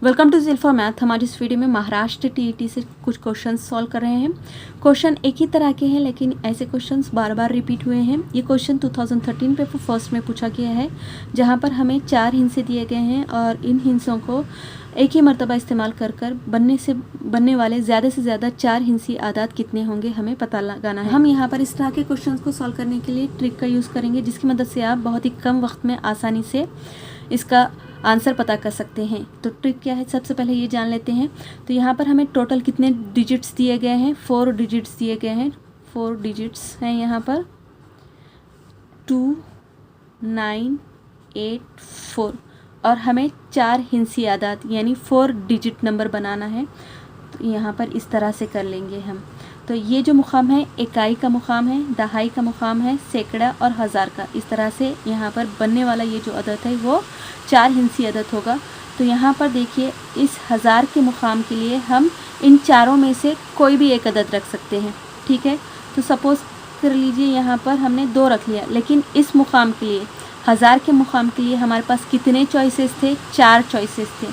Welcome to ज़िल्फा math. हमारी इस video में महाराष्ट्र टीईटी से कुछ क्वेश्चंस सॉल्व कर रहे हैं। क्वेश्चन एक ही तरह के हैं लेकिन ऐसे क्वेश्चंस बार बार रिपीट हुए हैं। ये क्वेश्चन 2013 पेपर फर्स्ट में पूछा गया है, जहां पर हमें 4 हिस्से दिए गए हैं और इन हिस्सों को एक ही मरतबा इस्तेमाल कर बनने वाले ज़्यादा से ज़्यादा 4 हिंसी आदात कितने होंगे हमें पता लगाना है। हम यहाँ पर इस तरह के क्वेश्चन को सॉल्व करने के लिए ट्रिक का यूज़ करेंगे, जिसकी मदद से आप बहुत ही कम वक्त में आसानी से इसका आंसर पता कर सकते हैं। तो ट्रिक क्या है, सबसे पहले ये जान लेते हैं। तो यहाँ पर हमें टोटल कितने डिजिट्स दिए गए हैं, 4 डिजिट्स दिए गए हैं। 4 डिजिट्स हैं यहाँ पर 2, 9, 8, 4 और हमें 4 हिंसी आदात यानी 4 डिजिट नंबर बनाना है। तो यहाँ पर इस तरह से कर लेंगे हम। तो ये जो मुकाम है इकाई का मुकाम है, दहाई का मुकाम है, सैकड़ा और हज़ार का। इस तरह से यहाँ पर बनने वाला ये जो अदद है वो 4 हिंसी अदद होगा। तो यहाँ पर देखिए, इस हज़ार के मुकाम के लिए हम इन चारों में से कोई भी एक अदद रख सकते हैं। ठीक है, तो सपोज़ कर लीजिए यहाँ पर हमने 2 रख लिया, लेकिन इस मुकाम के लिए, हज़ार के मुकाम के लिए हमारे पास कितने चॉइसेस थे? 4 चॉइसेस थे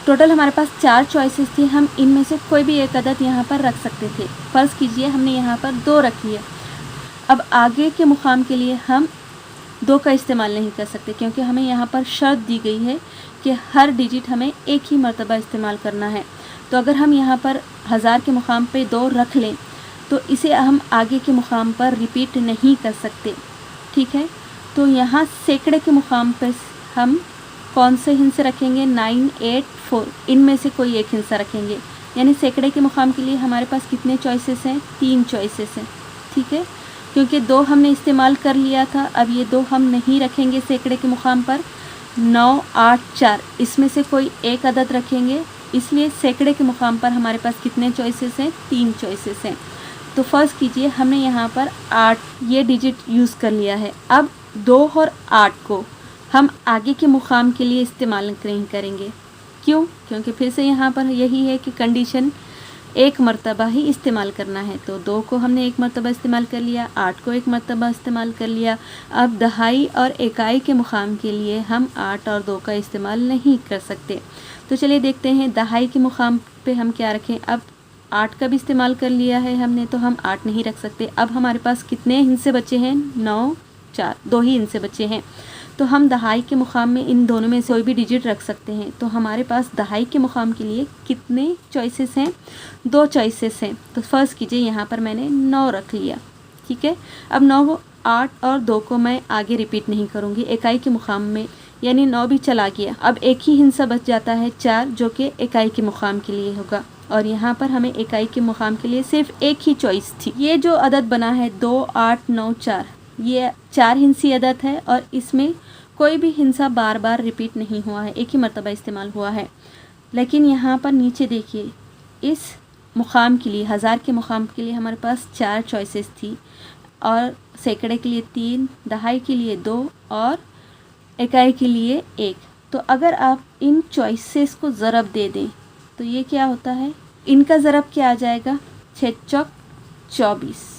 टोटल हमारे पास 4 चॉइसेस थी। हम इनमें से कोई भी एक अदद यहाँ पर रख सकते थे। फ़र्ज़ कीजिए हमने यहाँ पर 2 रख लिया। अब आगे के मुकाम के लिए हम 2 का इस्तेमाल नहीं कर सकते, क्योंकि हमें यहाँ पर शर्त दी गई है कि हर डिजिट हमें एक ही मरतबा इस्तेमाल करना है। तो अगर हम यहाँ पर हज़ार के मुकाम पे 2 रख लें तो इसे हम आगे के मुकाम पर रिपीट नहीं कर सकते। ठीक है, तो यहाँ सैकड़े के मुकाम पर हम कौन से हिस्से रखेंगे? 9, 8, 4 इनमें से कोई एक हिस्सा रखेंगे। यानी सैकड़े के मुकाम के लिए हमारे पास कितने चॉइसेस हैं? 3 चॉइसेस हैं। ठीक है, क्योंकि 2 हमने इस्तेमाल कर लिया था, अब ये 2 हम नहीं रखेंगे सैकड़े के मुकाम पर। 9, 8, 4 इसमें से कोई एक अदद रखेंगे, इसलिए सैकड़े के मुकाम पर हमारे पास कितने चॉइसेस हैं? 3 चॉइसेस हैं। तो फ़र्ज़ कीजिए हमने यहाँ पर 8 ये डिजिट यूज़ कर लिया है। अब 2 और 8 को हम आगे के मुकाम के लिए इस्तेमाल नहीं करेंगे। क्यों? क्योंकि फिर से यहाँ पर यही है कि कंडीशन एक मरतबा ही इस्तेमाल करना है। तो 2 को हमने एक मरतबा इस्तेमाल कर लिया, 8 को एक मरतबा इस्तेमाल कर लिया। अब दहाई और इकाई के मुकाम के लिए हम 8 और 2 का इस्तेमाल नहीं कर सकते। तो चलिए देखते हैं दहाई के मुकाम पे हम क्या रखें। अब 8 का भी इस्तेमाल कर लिया है हमने, तो हम 8 नहीं रख सकते। अब हमारे पास कितने हिस्से बचे हैं? 9, 4 2 ही हिस्से बचे हैं। तो हम दहाई के मुकाम में इन दोनों में से कोई भी डिजिट रख सकते हैं। तो हमारे पास दहाई के मुकाम के लिए कितने चॉइसेस हैं? 2 चॉइसेस हैं। तो फ़र्ज़ कीजिए यहाँ पर मैंने 9 रख लिया। ठीक है, अब 9, 8 और 2 को मैं आगे रिपीट नहीं करूँगी इकाई के मुकाम में, यानी 9 भी चला गया। अब एक ही हिस्सा बच जाता है 4, जो कि इकाई के मुकाम के लिए होगा। और यहाँ पर हमें इकाई के मुकाम के लिए सिर्फ एक ही चॉइस थी। ये जो अदद बना है 2, 8, 9, 4, ये 4 हिंसी अदद है और इसमें कोई भी हिस्सा बार बार रिपीट नहीं हुआ है, एक ही मरतबा इस्तेमाल हुआ है। लेकिन यहाँ पर नीचे देखिए, इस मुकाम के लिए, हज़ार के मुकाम के लिए हमारे पास 4 चॉइसेस थी और सैकड़े के लिए 3, दहाई के लिए 2 और इकाई के लिए 1। तो अगर आप इन चॉइसेस को ज़रब दे दें तो ये क्या होता है? इनका ज़रब क्या आ जाएगा? 6 चौक 24।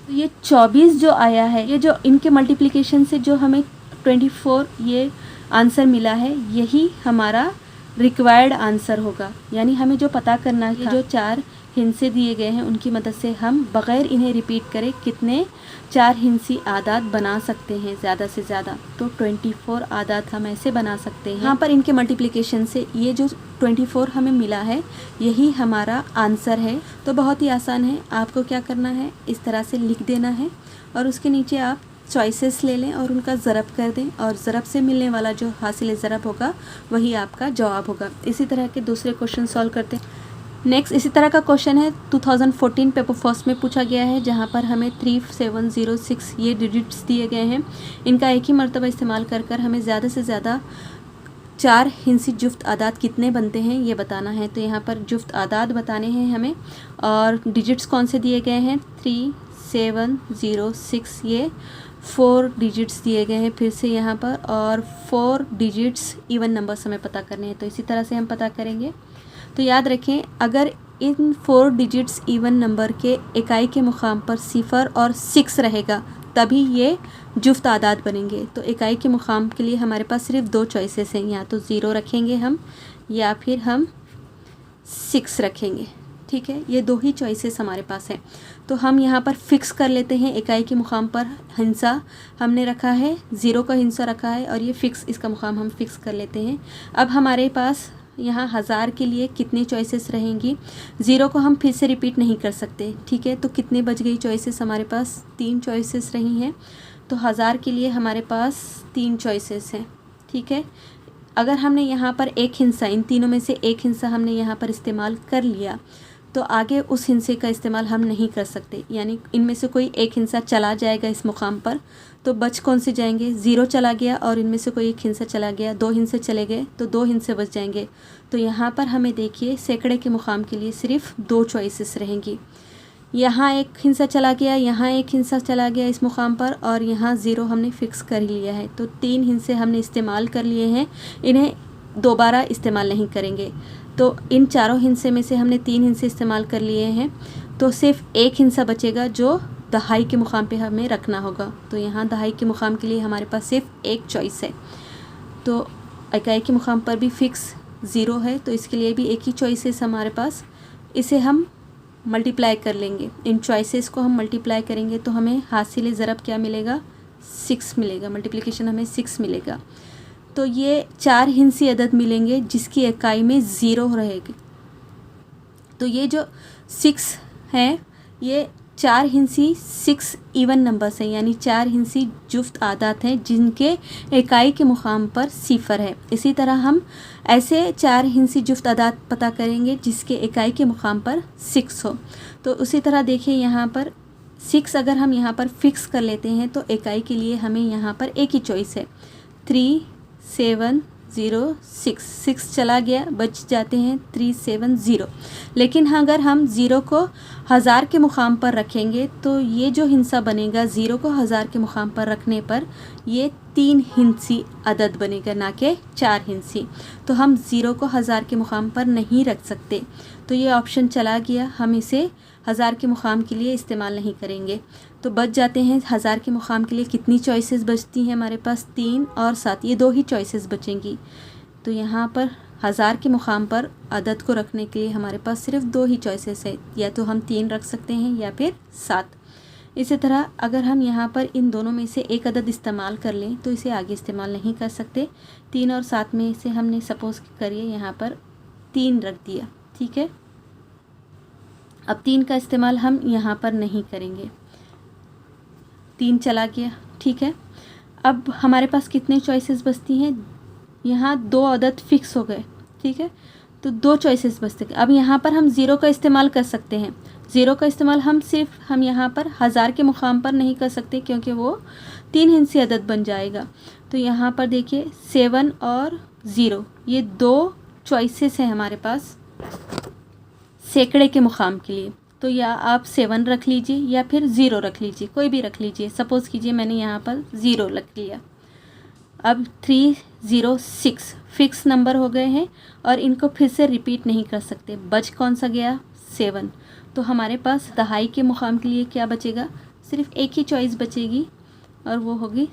तो ये 24 जो आया है, ये जो इनके मल्टीप्लिकेशन से जो हमें 24 ये आंसर मिला है, यही हमारा रिक्वायर्ड आंसर होगा। यानी हमें जो पता करना है, जो 4 हिस्से दिए गए हैं उनकी मदद से हम बग़ैर इन्हें रिपीट करे कितने 4 हिंसी आदात बना सकते हैं ज़्यादा से ज़्यादा। तो 24 आदात हम ऐसे बना सकते हैं। यहाँ पर इनके मल्टीप्लिकेशन से ये जो 24 हमें मिला है, यही हमारा आंसर है। तो बहुत ही आसान है। आपको क्या करना है, इस तरह से लिख देना है और उसके नीचे आप चॉइसेस ले लें और उनका ज़रब कर दें, और ज़रब से मिलने वाला जो हासिल ज़रब होगा वही आपका जवाब होगा। इसी तरह के दूसरे क्वेश्चन सॉल्व करते हैं। नेक्स्ट इसी तरह का क्वेश्चन है 2014 पेपर फर्स्ट में पूछा गया है, जहां पर हमें 3706 ये डिजिट्स दिए गए हैं। इनका एक ही मरतबा इस्तेमाल कर हमें ज़्यादा से ज़्यादा 4 हिंसी जुफ्त आदात कितने बनते हैं ये बताना है। तो यहाँ पर जुफ्त आदात बताने हैं हमें, और डिजिट्स कौन से दिए गए हैं? 3706 ये 4 डिजिट्स दिए गए हैं फिर से यहाँ पर, और 4 डिजिट्स इवन नंबर्स हमें पता करने हैं। तो इसी तरह से हम पता करेंगे। तो याद रखें, अगर इन 4 डिजिट्स इवन नंबर के इकाई के मुकाम पर 0 और 6 रहेगा तभी ये जुफ्त आदाद बनेंगे। तो इकाई के मुकाम के लिए हमारे पास सिर्फ 2 चॉइसेस हैं, या तो 0 रखेंगे हम या फिर हम 6 रखेंगे। ठीक है, ये 2 ही चॉइसेस हमारे पास हैं। तो हम यहाँ पर फिक्स कर लेते हैं। इकाई के मुकाम पर हिंसा हमने रखा है, 0 का हिंसा रखा है और ये फिक्स, इसका मुकाम हम फिक्स कर लेते हैं। अब हमारे पास यहाँ 1000 के लिए कितनी चॉइसेस रहेंगी? 0 को हम फिर से रिपीट नहीं कर सकते। ठीक है, तो कितने बच गई चॉइसेस? हमारे पास 3 चॉइसेस रही हैं। तो 1000 के लिए हमारे पास 3 चॉइसेस हैं। ठीक है, अगर हमने यहाँ पर एक हिंसा, इन तीनों में से एक हिंसा हमने यहाँ पर इस्तेमाल कर लिया, तो आगे उस हिंसे का इस्तेमाल हम नहीं कर सकते। यानी इनमें से कोई एक हिंसा चला जाएगा इस मुकाम पर, तो बच कौन से जाएंगे? 0 चला गया और इनमें से कोई एक हिंसा चला गया, 2 हिंसे चले गए तो 2 हिंसे बच जाएंगे। तो यहाँ पर हमें देखिए सैकड़े के मुकाम के लिए सिर्फ 2 चॉइसेस रहेंगी। यहाँ एक हिंसा चला गया, यहाँ एक हिंसा चला गया इस मुकाम पर, और यहाँ 0 हमने फ़िक्स कर लिया है। तो 3 हिंसे हमने इस्तेमाल कर लिए हैं, इन्हें दोबारा इस्तेमाल नहीं करेंगे। तो इन चारों हिंसे में से हमने 3 हिंसे इस्तेमाल कर लिए हैं, तो सिर्फ एक हिंसा बचेगा जो दहाई के मुकाम पे हमें रखना होगा। तो यहाँ दहाई के मुकाम के लिए हमारे पास सिर्फ एक चॉइस है। तो इकाई के मुकाम पर भी फ़िक्स 0 है, तो इसके लिए भी एक ही चॉइसेस हमारे पास। इसे हम मल्टीप्लाई कर लेंगे, इन चॉइसेस को हम मल्टीप्लाई करेंगे तो हमें हासिल ज़रब क्या मिलेगा? 6 मिलेगा। मल्टीप्लिकेशन हमें 6 मिलेगा। तो ये 4 हिंसी अदद मिलेंगे जिसकी इकाई में 0 रहेगी। तो ये जो 6 हैं, ये 4 हिंसी 6 इवन नंबर्स हैं, यानी 4 हिंसी जुफ्त आदात हैं जिनके इकाई के मुकाम पर 0 है। इसी तरह हम ऐसे 4 हिंसी जुफ्त आदात पता करेंगे जिसके इकाई के मुकाम पर 6 हो। तो उसी तरह देखिए यहाँ पर 6 अगर हम यहाँ पर फिक्स कर लेते हैं तो इकाई के लिए हमें यहाँ पर एक ही चॉइस है, 3 7 0 6। 6 चला गया, बच जाते हैं 3 7 0। लेकिन अगर हम 0 को 1000 के मुकाम पर रखेंगे तो ये जो हिंसा बनेगा 0 को 1000 के मुकाम पर रखने पर ये 3 हिंसी अदद बनेगा, ना कि 4 हिंसी। तो हम 0 को 1000 के मुकाम पर नहीं रख सकते, तो ये ऑप्शन चला गया, हम इसे 1000 के मुकाम के लिए इस्तेमाल नहीं करेंगे। तो बच जाते हैं 1000 के मुकाम के लिए कितनी चॉइसेस बचती हैं हमारे पास? 3 और 7, ये 2 ही चॉइसेस बचेंगी। तो यहाँ पर 1000 के मुकाम पर अदद को रखने के लिए हमारे पास सिर्फ 2 ही चॉइसेस है, या तो हम 3 रख सकते हैं या फिर 7। इसी तरह अगर हम यहाँ पर इन दोनों में से एक अदद इस्तेमाल कर लें तो इसे आगे इस्तेमाल नहीं कर सकते। 3 और 7 में से हमने सपोज़ करिए यहाँ पर 3 रख दिया। ठीक है, अब 3 का इस्तेमाल हम यहाँ पर नहीं करेंगे, 3 चला गया। ठीक है, अब हमारे पास कितने चॉइसेस बचती हैं? यहाँ 2 अदद फिक्स हो गए। ठीक है, तो 2 चॉइसेस बचते हैं। अब यहाँ पर हम 0 का इस्तेमाल कर सकते हैं। 0 का इस्तेमाल हम यहाँ पर 1000 के मुकाम पर नहीं कर सकते क्योंकि वो 3 हिंसी अदद बन जाएगा। तो यहाँ पर देखिए 7 और 0, ये 2 चॉइसेस हैं हमारे पास सैकड़े के मुकाम के लिए। तो या आप 7 रख लीजिए या फिर 0 रख लीजिए, कोई भी रख लीजिए। सपोज़ कीजिए मैंने यहाँ पर 0 रख लिया। अब 3 0 6 फिक्स नंबर हो गए हैं और इनको फिर से रिपीट नहीं कर सकते। बच कौन सा गया? 7। तो हमारे पास दहाई के मुकाम के लिए क्या बचेगा? सिर्फ एक ही चॉइस बचेगी और वो होगी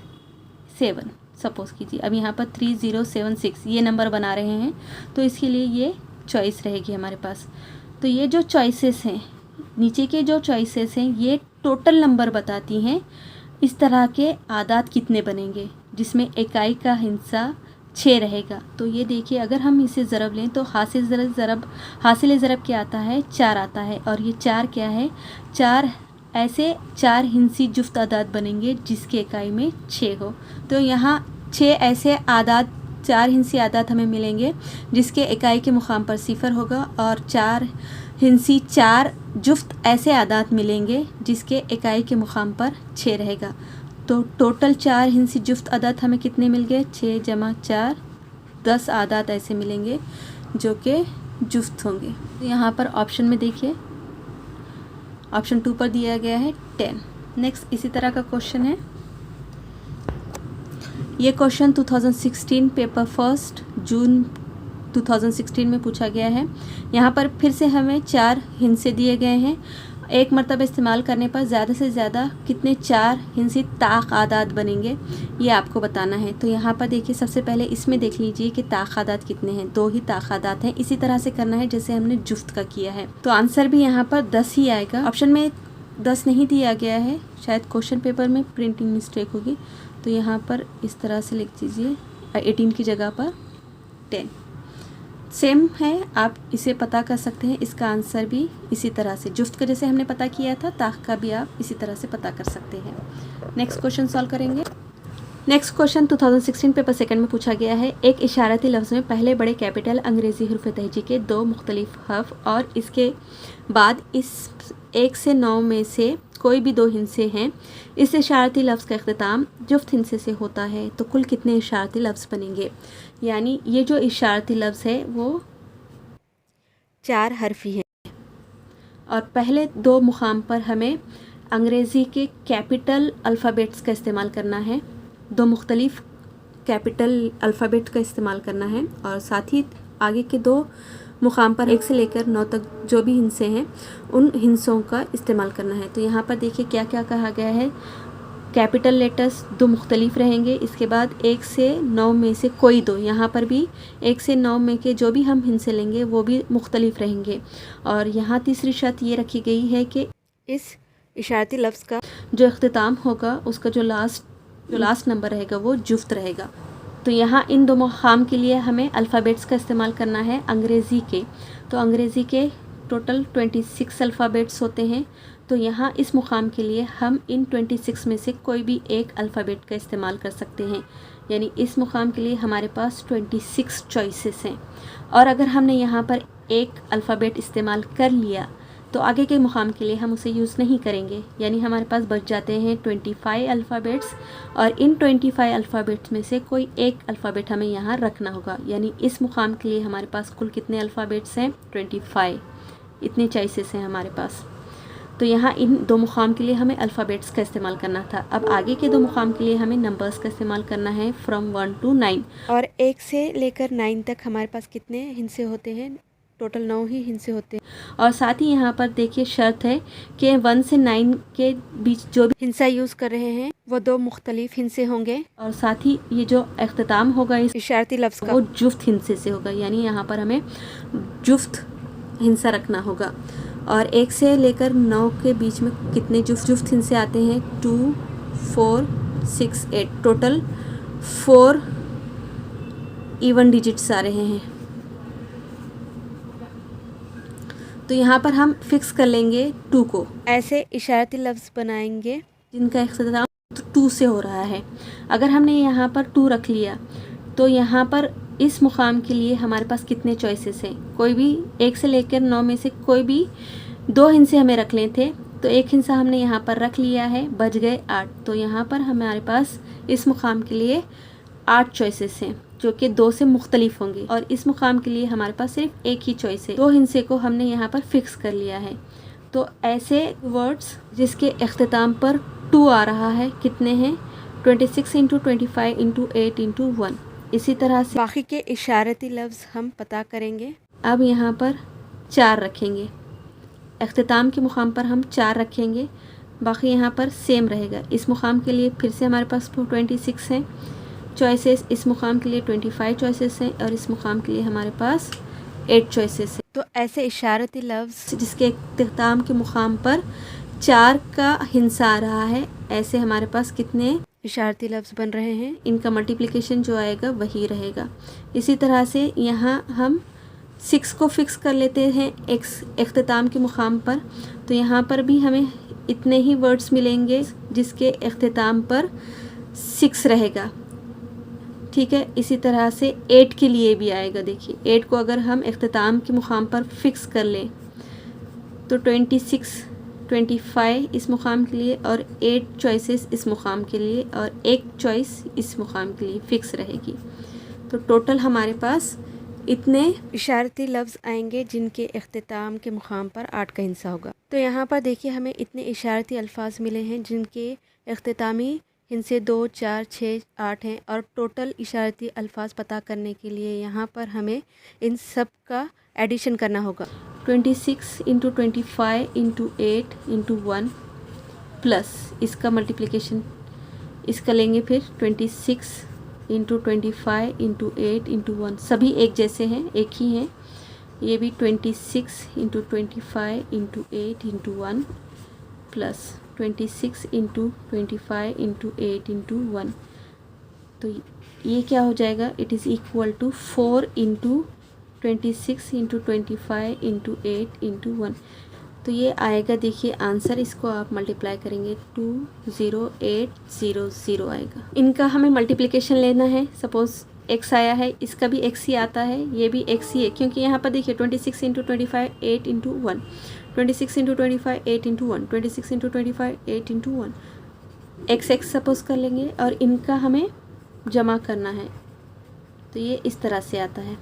7। सपोज़ कीजिए अब यहाँ पर 3 0 7 6 ये नंबर बना रहे हैं, तो इसके लिए ये चॉइस रहेगी हमारे पास। तो ये जो चॉइसेस हैं, नीचे के जो चॉइसेस हैं, ये टोटल नंबर बताती हैं इस तरह के आदात कितने बनेंगे जिसमें इकाई का हिस्सा 6 रहेगा। तो ये देखिए अगर हम इसे ज़रब लें तो हासिल ज़रब क्या आता है? 4 आता है। और ये 4 क्या है? 4 ऐसे 4 हिंसी जुफ्त आदात बनेंगे जिसके इकाई में 6 हो। तो यहाँ 6 ऐसे आदात 4 हिंसी आदात हमें मिलेंगे जिसके इकाई के मुकाम पर 0 होगा, और 4 हिंसी 4 जुफ्त ऐसे आदात मिलेंगे जिसके इकाई के मुकाम पर 6 रहेगा। तो टोटल 4 हिंसी जुफ्त आदात हमें कितने मिल गए? 6 + 4 10 आदात ऐसे मिलेंगे जो कि जुफ्त होंगे। यहाँ पर ऑप्शन में देखिए, ऑप्शन 2 पर दिया गया है 10। नेक्स्ट इसी तरह का क्वेश्चन है। ये क्वेश्चन 2016 पेपर 1 जून 2016 में पूछा गया है। यहाँ पर फिर से हमें 4 हिंसे दिए गए हैं। एक मरतबा इस्तेमाल करने पर ज़्यादा से ज़्यादा कितने 4 हिंसी ताक़ादात बनेंगे, ये आपको बताना है। तो यहाँ पर देखिए, सबसे पहले इसमें देख लीजिए कि ताक़ादात कितने हैं, 2 ही ताक़ादात हैं। इसी तरह से करना है जैसे हमने जुफ्त का किया है। तो आंसर भी यहाँ पर 10 ही आएगा। ऑप्शन में 10 नहीं दिया गया है, शायद क्वेश्चन पेपर में प्रिंटिंग मिस्टेक होगी। तो यहाँ पर इस तरह से लिख दीजिए 18 की जगह पर 10। सेम है, आप इसे पता कर सकते हैं। इसका आंसर भी इसी तरह से जुफ्त का जैसे हमने पता किया था, ताक़ का भी आप इसी तरह से पता कर सकते हैं। नेक्स्ट क्वेश्चन सॉल्व करेंगे। नेक्स्ट क्वेश्चन 2016 पेपर सेकंड में पूछा गया है। एक इशारती लफ्ज़ में पहले बड़े कैपिटल अंग्रेज़ी हुर्फ तहजी के 2 मुख्तलिफ हर्फ और इसके बाद इस 1 से 9 में से कोई भी 2 हिंसे हैं। इस इशारती लफ्ज़ का इख्तिताम जुफ्त हिंसे से होता है, तो कुल कितने इशारती लफ्ज़ बनेंगे? यानी ये जो इशारती लफ्ज़ है वो 4 हरफी है और पहले 2 मुकाम पर हमें अंग्रेज़ी के कैपिटल अल्फ़ाबेट्स का इस्तेमाल करना है, 2 मुख्तलिफ कैपिटल अल्फ़ाबेट का इस्तेमाल करना है और साथ ही आगे के 2 मुकाम पर 1 से लेकर 9 तक जो भी हिंसे हैं उन हिंसों का इस्तेमाल करना है। तो यहाँ पर देखिए क्या क्या कहा गया है। कैपिटल लेटर्स 2 मुख्तलिफ रहेंगे, इसके बाद 1 से 9 में से कोई 2, यहाँ पर भी 1 से 9 में के जो भी हम हिंसे लेंगे वो भी मुख्तलिफ रहेंगे। और यहाँ तीसरी शर्त ये रखी गई है कि इस इशारती लफ्ज़ का जो इख्तिताम होगा उसका जो लास्ट नंबर रहेगा वो जुफ्त रहेगा। तो यहाँ इन 2 मुकाम के लिए हमें अल्फ़ाबेट्स का इस्तेमाल करना है अंग्रेज़ी के। तो अंग्रेज़ी के टोटल 26 अल्फ़ाबेट्स होते हैं। तो यहाँ इस मुकाम के लिए हम इन 26 में से कोई भी एक अल्फ़ाबेट का इस्तेमाल कर सकते हैं। यानी इस मुकाम के लिए हमारे पास 26 चॉइसेस हैं और अगर हमने यहाँ पर एक अल्फ़ाबेट इस्तेमाल कर लिया तो आगे के मुकाम के लिए हम उसे यूज़ नहीं करेंगे। यानी हमारे पास बच जाते हैं 25 अल्फ़ाबेट्स और इन 25 अल्फ़ाबेट्स में से कोई एक अल्फ़ाबेट हमें यहाँ रखना होगा। यानी इस मुकाम के लिए हमारे पास कुल कितने अल्फ़ाबेट्स हैं? 25। इतने चॉइसेस हैं हमारे पास। तो यहाँ इन 2 मुकाम के लिए हमें अल्फ़ाबेट्स का इस्तेमाल करना था। अब आगे के 2 मुकाम के लिए हमें नंबर्स का इस्तेमाल करना है फ्रॉम 1 to 9 और 1 से लेकर 9 तक हमारे पास कितने हिंसे होते हैं? टोटल 9 ही हिंसे होते हैं। और साथ ही यहाँ पर देखिए शर्त है कि 1 से 9 के बीच जो भी हिंसा यूज़ कर रहे हैं वो 2 मुख्तलिफ हिंसे होंगे और साथ ही ये जो इख्तिताम होगा इस इशारती लफ्ज़ का वो जुफ्त हिंसे से होगा। यानी यहाँ पर हमें जुफ्त हिंसा रखना होगा। और 1 से लेकर 9 के बीच में कितने जुफ्त हिंसे आते हैं? 2, 4, 6, 8। टोटल 4 इवन डिजिट्स आ रहे हैं। तो यहाँ पर हम फिक्स कर लेंगे 2 को। ऐसे इशारती लफ्ज़ बनाएंगे जिनका इख्तिताम 2 से हो रहा है। अगर हमने यहाँ पर 2 रख लिया तो यहाँ पर इस मुकाम के लिए हमारे पास कितने चॉइसेस हैं? कोई भी 1 से लेकर 9 में से कोई भी 2 हिंसे हमें रख लें थे, तो एक हिंसा हमने यहाँ पर रख लिया है, बच गए 8। तो यहाँ पर हमारे पास इस मुकाम के लिए 8 चॉइसेस हैं जो कि 2 से मुख्तलिफ होंगे और इस मुकाम के लिए हमारे पास सिर्फ एक ही चॉइस है। 2 हिंसे को हमने यहाँ पर फिक्स कर लिया है। तो ऐसे वर्ड्स जिसके इख्तिताम पर 2 आ रहा है कितने हैं? 26 × 25 × 8 × 1। इसी तरह से बाकी के इशारती लफ्ज़ हम पता करेंगे। अब यहाँ पर 4 रखेंगे, इख्तिताम के मुकाम पर हम 4 रखेंगे, बाकी यहाँ पर सेम रहेगा। इस मुकाम के लिए फिर से हमारे पास 26 हैं चॉइसेस, इस मुकाम के लिए 25 चॉइसेस हैं और इस मुकाम के लिए हमारे पास 8 चॉइसेस हैं। तो ऐसे इशारती लफ्ज़ जिसके इख्तिताम के मुकाम पर 4 का हिंसा आ रहा है, ऐसे हमारे पास कितने इशारती लफ्ज़ बन रहे हैं? इनका मल्टीप्लिकेशन जो आएगा वही रहेगा। इसी तरह से यहाँ हम 6 को फिक्स कर लेते हैं इख्तिताम के मुकाम पर। तो यहाँ पर भी हमें इतने ही वर्ड्स मिलेंगे जिसके इख्तिताम पर 6 रहेगा। ठीक है, इसी तरह से 8 के लिए भी आएगा। देखिए 8 को अगर हम इख्तिताम के मुकाम पर फिक्स कर लें तो 26, 25 इस मुकाम के लिए और 8 चॉइसेस इस मुकाम के लिए और 1 चॉइस इस मुकाम के लिए फ़िक्स रहेगी। तो टोटल हमारे पास इतने इशारती लफ्ज़ आएंगे जिनके इख्तिताम के मुकाम पर 8 का हिस्सा होगा। तो यहाँ पर देखिए हमें इतने इशारती अल्फाज मिले हैं जिनके इख्तितामी हिस्से 2, 4, 6, 8 हैं और टोटल इशारती अल्फाज पता करने के लिए यहाँ पर हमें इन सब का एडिशन करना होगा। 26 इंटू 25 इंटू 8 इंटू 1 प्लस इसका मल्टीप्लिकेशन इसका लेंगे फिर 26 इंटू 25 इंटू 8 इंटू 1, सभी एक जैसे हैं, एक ही हैं। ये भी 26 into 25 into 8 into 1 plus 26 into 25 into 8 into 1। तो ये क्या हो जाएगा, it is equal to 4 into 26 into 25 into 8 into 1। तो ये आएगा, देखिए आंसर, इसको आप मल्टीप्लाई करेंगे 20800 आएगा। इनका हमें मल्टीप्लिकेशन लेना है। सपोज़ x आया है, इसका भी x ही आता है, ये भी x ही है, क्योंकि यहाँ पर देखिए 26 into 25 8 into 1, 26 into 25 8 into 1, 26 into 25 8 into 1, x suppose कर लेंगे और इनका हमें जमा करना है। तो ये इस तरह से आता है।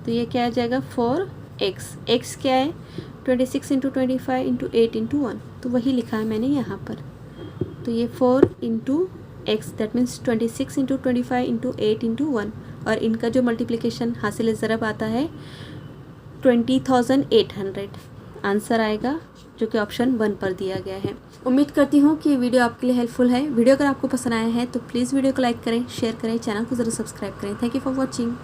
तो ये क्या आ जाएगा 4x, x क्या है 26 इंटू 25 इंटू 8 इंटू 1, तो वही लिखा है मैंने यहाँ पर। तो ये 4 into x, that means 26 into 25 into 8 into 1, और इनका जो मल्टीप्लिकेशन हासिल ज़रब आता है 20,800 आंसर आएगा, जो कि ऑप्शन 1 पर दिया गया है। उम्मीद करती हूँ कि वीडियो आपके लिए हेल्पफुल है। वीडियो अगर आपको पसंद आया है तो प्लीज़ वीडियो को लाइक करें, शेयर करें, चैनल को ज़रूर सब्सक्राइब करें। Thank you for watching.